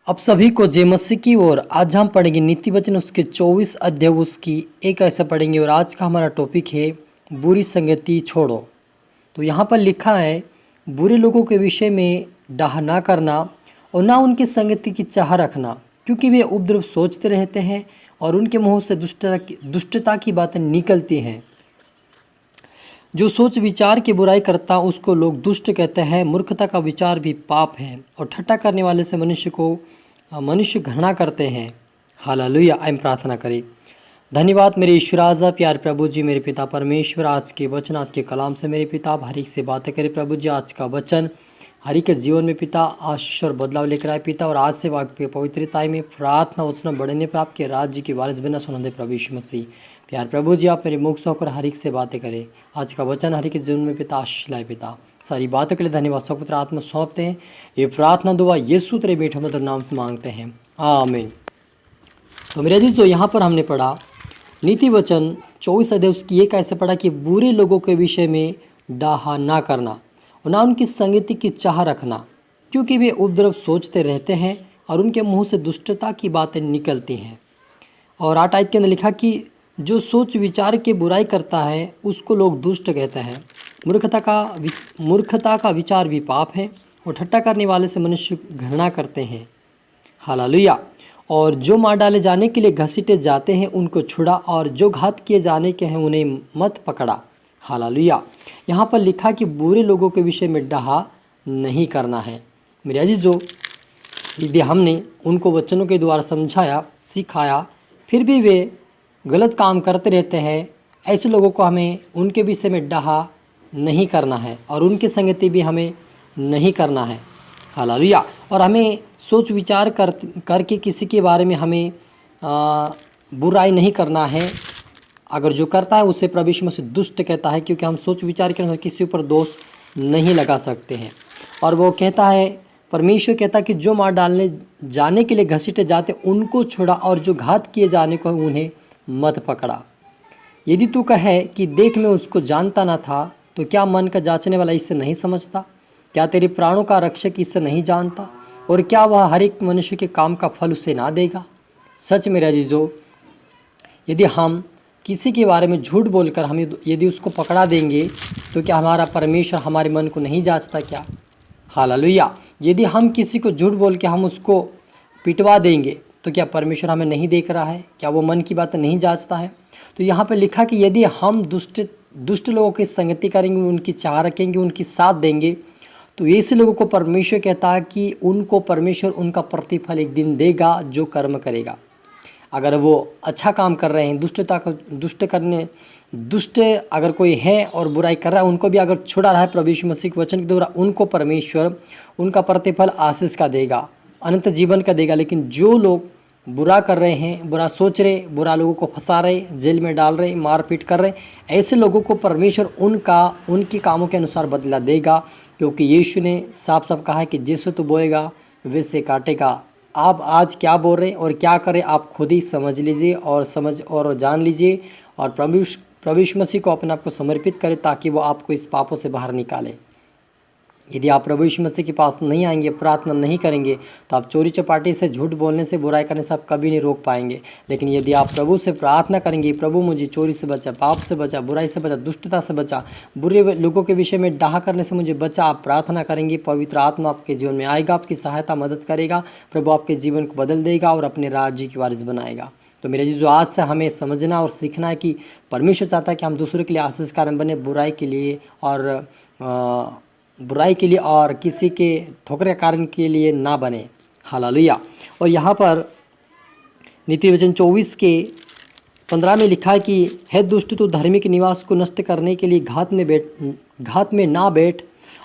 अब सभी को जय मसीह की ओर। आज हम पढ़ेंगे नीति वचन उसके 24 अध्याय उसकी एक ऐसा पढ़ेंगे। और आज का हमारा टॉपिक है बुरी संगति छोड़ो। तो यहाँ पर लिखा है बुरे लोगों के विषय में डाह ना करना और ना उनकी संगति की चाह रखना, क्योंकि वे उपद्रव सोचते रहते हैं और उनके मुंह से दुष्टता की बातें निकलती हैं। जो सोच विचार की बुराई करता उसको लोग दुष्ट कहते हैं। मूर्खता का विचार भी पाप है और ठट्ठा करने वाले से मनुष्य घृणा करते हैं। हालेलुया। आइए प्रार्थना करें। धन्यवाद मेरे ईश्वर आजा प्यार प्रभु जी, मेरे पिता परमेश्वर, आज के वचन आज के कलाम से मेरे पिता हर एक से बातें करें प्रभु जी। आज का वचन हर एक के जीवन में पिता आशीष और बदलाव लेकर आए पिता। और आज से वाक्य पवित्रताई में प्रार्थना वचन बढ़ने पर आपके राज्य की वारिस बिना सुना दे प्रभु यीशु मसीह। प्यार प्रभु जी, आप मेरे मुख से होकर हर एक से बातें करें। आज का वचन हर एक के जीवन में पिता आशीष लाए पिता। सारी बातों के लिए धन्यवाद स्वपुत्र आत्मा सौंपते हैं। ये प्रार्थना दुआ यीशु तेरे बेटे मधुर नाम से मांगते हैं, आमीन। तो मेरे अजीज, यहाँ पर हमने पढ़ा नीति वचन 24 अध्याय उसकी एक ऐसे पढ़ा कि बुरे लोगों के विषय में डाहा ना करना और ना उनकी संगति की चाह रखना, क्योंकि वे उपद्रव सोचते रहते हैं और उनके मुंह से दुष्टता की बातें निकलती हैं। और 8 आयत के अंदर लिखा कि जो सोच विचार की बुराई करता है उसको लोग दुष्ट कहते हैं। मूर्खता का विचार भी पाप है और ठट्ठा करने वाले से मनुष्य घृणा करते हैं। हालेलुया। और जो मार डाले जाने के लिए घसीटे जाते हैं उनको छुड़ा, और जो घात किए जाने के हैं उन्हें मत पकड़ा। हालेलुया। यहाँ पर लिखा कि बुरे लोगों के विषय में डाहा नहीं करना है। मेरे अजीजों, यदि हमने उनको वचनों के द्वारा समझाया सिखाया फिर भी वे गलत काम करते रहते हैं, ऐसे लोगों को हमें उनके विषय में डाहा नहीं करना है और उनकी संगति भी हमें नहीं करना है। हालेलुया। और हमें सोच विचार करके किसी के बारे में हमें बुराई नहीं करना है। अगर जो करता है उसे प्रभु यीशु मसीह दुष्ट कहता है, क्योंकि हम सोच विचार के अनुसार किसी ऊपर दोष नहीं लगा सकते हैं। और वो कहता है, परमेश्वर कहता है कि जो मार डालने जाने के लिए घसीटे जाते उनको छोड़ा, और जो घात किए जाने को उन्हें मत पकड़ा। यदि तू कहे कि देख मैं उसको जानता ना था, तो क्या मन का जांचने वाला इससे नहीं समझता? क्या तेरे प्राणों का रक्षक इससे नहीं जानता? और क्या वह हर एक मनुष्य के काम का फल उसे ना देगा? सच मेरे अजीजों, यदि हम किसी के बारे में झूठ बोलकर हम यदि उसको पकड़ा देंगे, तो क्या हमारा परमेश्वर हमारे मन को नहीं जांचता क्या? हालेलुया। यदि हम किसी को झूठ बोल के हम उसको पिटवा देंगे, तो क्या परमेश्वर हमें नहीं देख रहा है? क्या वो मन की बात नहीं जांचता है? तो यहाँ पे लिखा कि यदि हम दुष्ट लोगों की संगति करेंगे, उनकी चाह रखेंगे, उनकी साथ देंगे, तो ऐसे लोगों को परमेश्वर कहता है कि उनको परमेश्वर उनका प्रतिफल एक दिन देगा जो कर्म करेगा। अगर वो अच्छा काम कर रहे हैं, दुष्ट अगर कोई है और बुराई कर रहा है, उनको भी अगर छुड़ा रहा है प्रभु यीशु मसीह के वचन के द्वारा, उनको परमेश्वर उनका प्रतिफल आशीष का देगा, अनंत जीवन का देगा। लेकिन जो लोग बुरा कर रहे हैं, बुरा सोच रहे, बुरा लोगों को फंसा रहे, जेल में डाल रहे, मारपीट कर रहे, ऐसे लोगों को परमेश्वर उनके कामों के अनुसार बदला देगा, क्योंकि यीशु ने साफ साफ कहा है कि जैसे तू बोएगा वैसे काटेगा। आप आज क्या बोल रहे और क्या करें आप खुद ही समझ लीजिए और जान लीजिए, और प्रभु यीशु मसीह को अपने आप को समर्पित करें ताकि वो आपको इस पापों से बाहर निकाले। यदि आप प्रभु यीशु मसीह के पास नहीं आएंगे, प्रार्थना नहीं करेंगे, तो आप चोरी चपाटी से, झूठ बोलने से, बुराई करने से आप कभी नहीं रोक पाएंगे। लेकिन यदि आप प्रभु से प्रार्थना करेंगे, प्रभु मुझे चोरी से बचा, पाप से बचा, बुराई से बचा, दुष्टता से बचा, बुरे लोगों के विषय में डाह करने से मुझे बचा, आप प्रार्थना करेंगे, पवित्र आत्मा आपके जीवन में आएगा, आपकी सहायता मदद करेगा, प्रभु आपके जीवन को बदल देगा और अपने राज्य की वारिस बनाएगा। तो मेरे जो आज से हमें समझना और सीखना है कि परमेश्वर चाहता है कि हम दूसरों के लिए आशीष कारण बने, बुराई के लिए और किसी के ठोकर के कारण के लिए ना बने। हालेलुया। और यहाँ पर नीति वचन 24 के 15 में लिखा है कि हे दुष्ट, तू धर्मी के निवास को नष्ट करने के लिए घात में ना बैठ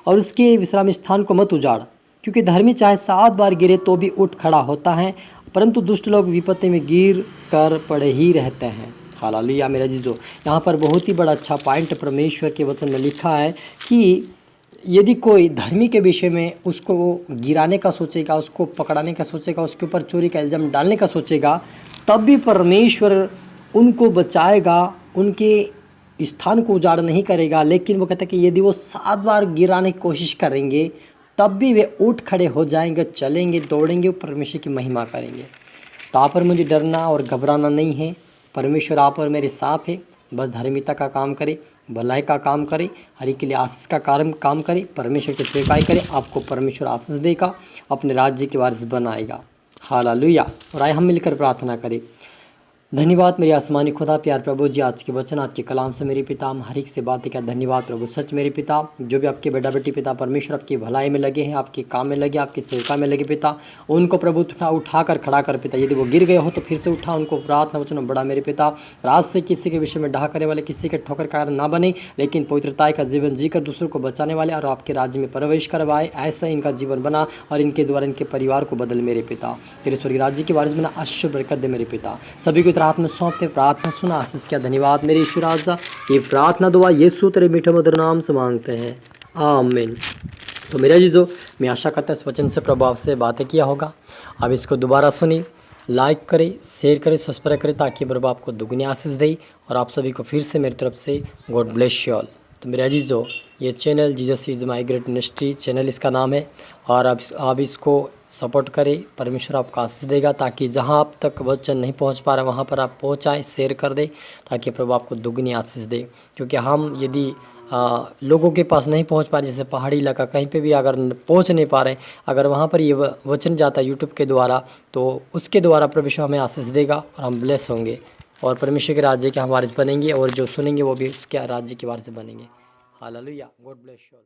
और उसके विश्राम स्थान को मत उजाड़, क्योंकि धर्मी चाहे 7 बार गिरे तो भी उठ खड़ा होता है, परंतु दुष्ट लोग विपत्ति में गिर कर पड़े ही रहते हैं। हालेलुया। मेरा जीजो, यहाँ पर बहुत ही बड़ा अच्छा पॉइंट परमेश्वर के वचन में लिखा है कि यदि कोई धर्मी के विषय में उसको गिराने का सोचेगा, उसको पकड़ाने का सोचेगा, उसके ऊपर चोरी का इल्ज़ाम डालने का सोचेगा, तब भी परमेश्वर उनको बचाएगा, उनके स्थान को उजाड़ नहीं करेगा। लेकिन वो कहता है कि यदि वो 7 बार गिराने की कोशिश करेंगे तब भी वे उठ खड़े हो जाएंगे, चलेंगे, दौड़ेंगे, परमेश्वर की महिमा करेंगे। तो आप पर मुझे डरना और घबराना नहीं है। परमेश्वर आप और मेरे साथ है। बस धार्मिकता का काम करें, भलाई का काम करें, हर एक के लिए आशीष का काम करें, परमेश्वर की सेवकाई करें। आपको परमेश्वर आशीष देगा, अपने राज्य के वारिस बनाएगा। हालेलुया। और आइए हम मिलकर प्रार्थना करें। धन्यवाद मेरे आसमानी खुदा, प्यार प्रभु जी, आज के वचन, आज के कलाम से मेरे पिता, हम हर एक से बातें क्या धन्यवाद प्रभु। सच मेरे पिता, जो भी आपके बेटा बेटी पिता परमेश्वर आपकी भलाई में लगे हैं, आपके काम में लगे, आपकी सेवका में लगे पिता, उनको प्रभु उठा कर खड़ा कर पिता। यदि वो गिर गए हो तो फिर से उठा, उनको प्रार्थना वचन बड़ा मेरे पिता। रात से किसी के विषय में डहा करने वाले, किसी के ठोकर का कारण ना बने, लेकिन पवित्रता का जीवन जीकर दूसरों को बचाने वाले और आपके राज्य में प्रवेश करवाए, ऐसा इनका जीवन बना और इनके द्वारा इनके परिवार को बदल मेरे पिता। तेरे स्वर्गीय राज्य के वारिस बना, आशीष बरकत दे मेरे पिता। सभी को हाथ में सौंपते, प्रार्थना सुना, आशीष क्या धन्यवाद मेरे यीशु राजा। ये प्रार्थना दुआ यीशु तेरे मीठे मधुर नाम से मांगते हैं, आमीन। तो मेरा जीजो, मैं आशा करता हूँ इस वचन से प्रभु आपसे बातें किया होगा। अब इसको दोबारा सुनिए, लाइक करें, शेयर करें, सब्सक्राइब करें, ताकि प्रभु आपको दुगनी आशीष दे। और आप सभी को फिर से मेरी तरफ से गॉड ब्लेस यू ऑल। तो मेरे अजीज़ो, ये channel Jesus is my great ministry channel इसका नाम है, और आप इसको सपोर्ट करें। परमेश्वर आपको आशीष देगा, ताकि जहाँ आप तक वचन नहीं पहुँच पा रहे वहाँ पर आप पहुँचाएँ, शेयर कर दें, ताकि प्रभु आपको दुगनी आशीष दे। क्योंकि हम यदि लोगों के पास नहीं पहुंच पा रहे, जैसे पहाड़ी इलाका कहीं पे भी अगर पहुंच नहीं पा रहे, अगर वहां पर ये वचन जाता है यूट्यूब के द्वारा, तो उसके द्वारा परमेश्वर हमें आशीष देगा और हम ब्लेस होंगे और परमेश्वर के राज्य के हम वारिस बनेंगे, और जो सुनेंगे वो भी उसके राज्य के वारिस बनेंगे। Hallelujah. God bless you all.